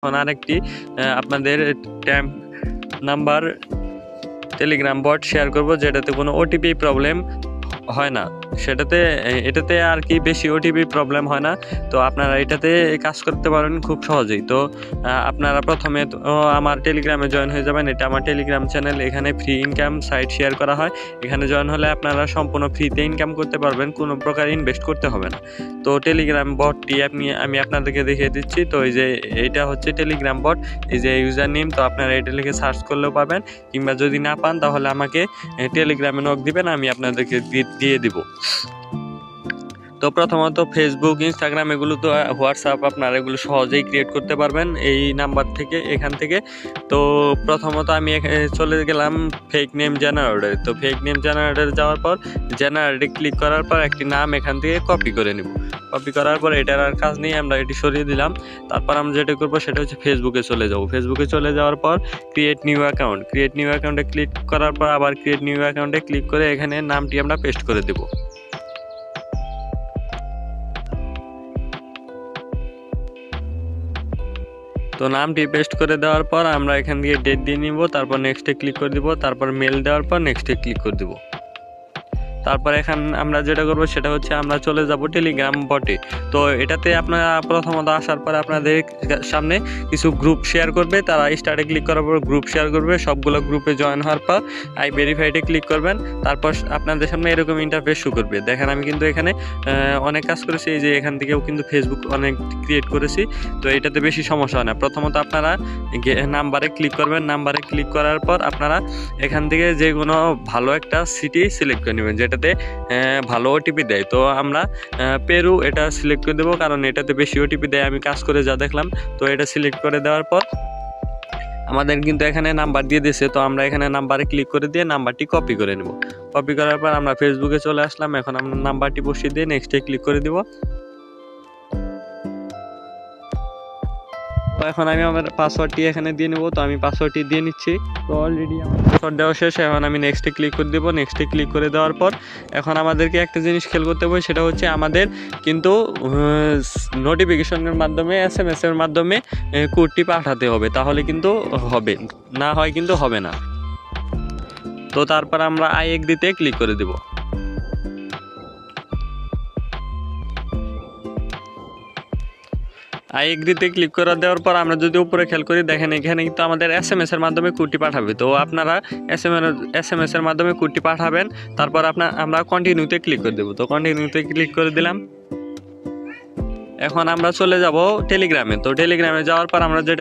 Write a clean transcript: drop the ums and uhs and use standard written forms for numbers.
এখন আরেকটি আপনাদের temp number Telegram bot share করব, যেটাতে কোনো ওটিপি প্রবলেম হয় না। এটাতে আর কি বেশি ওটিপি প্রবলেম হয় না। তো আপনারা এটাতে কাজ করতে পারেন খুব সহজেই। তো আপনারা প্রথমে আমার টেলিগ্রামে জয়েন হয়ে যাবেন। এটা আমার টেলিগ্রাম চ্যানেল। এখানে ফ্রি ইনকাম সাইট শেয়ার করা হয়। এখানে জয়েন হলে আপনারা সম্পূর্ণ ফ্রিতে ইনকাম করতে পারবেন, কোনো প্রকার ইনভেস্ট করতে হবে না। তো টেলিগ্রাম বটটি আমি আপনাদেরকে দেখিয়ে দিচ্ছি। তো এই যে এইটা হচ্ছে টেলিগ্রাম বট, এই যে ইউজার নেম। তো আপনারা এটা লিখে সার্চ করলেও পাবেন, কিংবা যদি না পান তাহলে আমাকে টেলিগ্রামে নক দিবেন, আমি আপনাদেরকে দিয়ে দিব। তো প্রথমত ফেসবুক, ইনস্টাগ্রাম এগুলো তো হোয়াটসঅ্যাপ আপনারা এগুলো সহজেই ক্রিয়েট করতে পারবেন এই নাম্বার থেকে, এখান থেকে। তো প্রথমত আমি চলে গেলাম ফেক নেম জেনারেটরে। তো ফেক নেম জেনারেটরে যাওয়ার পর জেনারেটে ক্লিক করার পর একটি নাম এখান থেকে কপি করে নেব। কপি করার পর এটার আর কাজ নেই, আমরা এটি সরিয়ে দিলাম। তারপর আমরা যেটা করবো সেটা হচ্ছে ফেসবুকে চলে যাব। ফেসবুকে চলে যাওয়ার পর ক্রিয়েট নিউ অ্যাকাউন্টে ক্লিক করার পর আবার ক্রিয়েট নিউ অ্যাকাউন্টে ক্লিক করে এখানে নামটি আমরা পেস্ট করে দেব। তো নামটি পেস্ট করে দেওয়ার পর আমরা এখান থেকে ডেট দিয়ে নিব, তারপর নেক্সটে ক্লিক করে দিব, তারপর মেল দেওয়ার পর নেক্সটে ক্লিক করে দিব। তারপর আমরা যেটা করবো সেটা হচ্ছে আমরা চলে যাব টেলিগ্রাম বটে। তো এটাতে আপনারা প্রথমত আসার পর আপনাদের সামনে কিছু গ্রুপ শেয়ার করবে। তারা স্টার্টে ক্লিক করার পর গ্রুপ শেয়ার করবে। সবগুলো গ্রুপে জয়েন হওয়ার পর আই ভেরিফাইডে ক্লিক করবেন। তারপর আপনাদের সামনে এরকম ইন্টারফেস শো করবে। দেখেন আমি কিন্তু এখানে অনেক কাজ করেছি। এই যে এখান থেকেও কিন্তু ফেসবুক অনেক ক্রিয়েট করেছি। তো এটাতে বেশি সমস্যা হয় না। প্রথমত আপনারা নাম্বারে ক্লিক করবেন। নাম্বারে ক্লিক করার পর আপনারা এখান থেকে যে কোনো ভালো একটা সিটি সিলেক্ট করে নেবেন, যেটাতে ভালো ওটিপি দেয়। তো আমরা পেরু এটা সিলেক্ট করে দেবো, কারণ এটাতে বেশি ওটিপি দেয় আমি কাজ করে যা দেখলাম। তো এটা সিলেক্ট করে দেওয়ার পর আমাদের কিন্তু এখানে নাম্বার দিয়ে দিয়েছে। তো আমরা এখানে নাম্বারে ক্লিক করে দিয়ে নাম্বারটি কপি করে নেব। কপি করার পর আমরা ফেসবুকে চলে আসলাম। এখন আমরা নাম্বারটি বসিয়ে দিয়ে নেক্সটে ক্লিক করে দিব। তো এখন আমি আমার পাসওয়ার্ডটি এখানে দিয়ে নেব। তো আমি পাসওয়ার্ডটি দিয়ে নিচ্ছি। তো অলরেডি আমার পাসওয়ার্ড দেওয়া শেষ। এখন আমি নেক্সটে ক্লিক করে দেবো। নেক্সটে ক্লিক করে দেওয়ার পর এখন আমাদেরকে একটা জিনিস খেয়াল করতে হবে, সেটা হচ্ছে আমাদের কিন্তু নোটিফিকেশনের মাধ্যমে SMS এর মাধ্যমে কোডটি পাঠাতে হবে, তাহলে কিন্তু হবে, না হয় কিন্তু হবে না। তো তারপর আমরা আই এগ্রিতে ক্লিক করে দেবো। আই এগ্রিতে ক্লিক করে দেওয়ার পর আমরা যদি উপরে খেয়াল করি, দেখেন এখানে কিন্তু আমাদের SMS এর মাধ্যমে কোডটি পাঠাবে। তো আপনারা SMS এর মাধ্যমে কোডটি পাঠাবেন। তারপর আমরা কন্টিনিউতে ক্লিক করে দেবো। তো কন্টিনিউতে ক্লিক করে দিলাম। এখন আমরা চলে যাব টেলিগ্রামে। তো টেলিগ্রামে যাওয়ার পর আমরা যেটা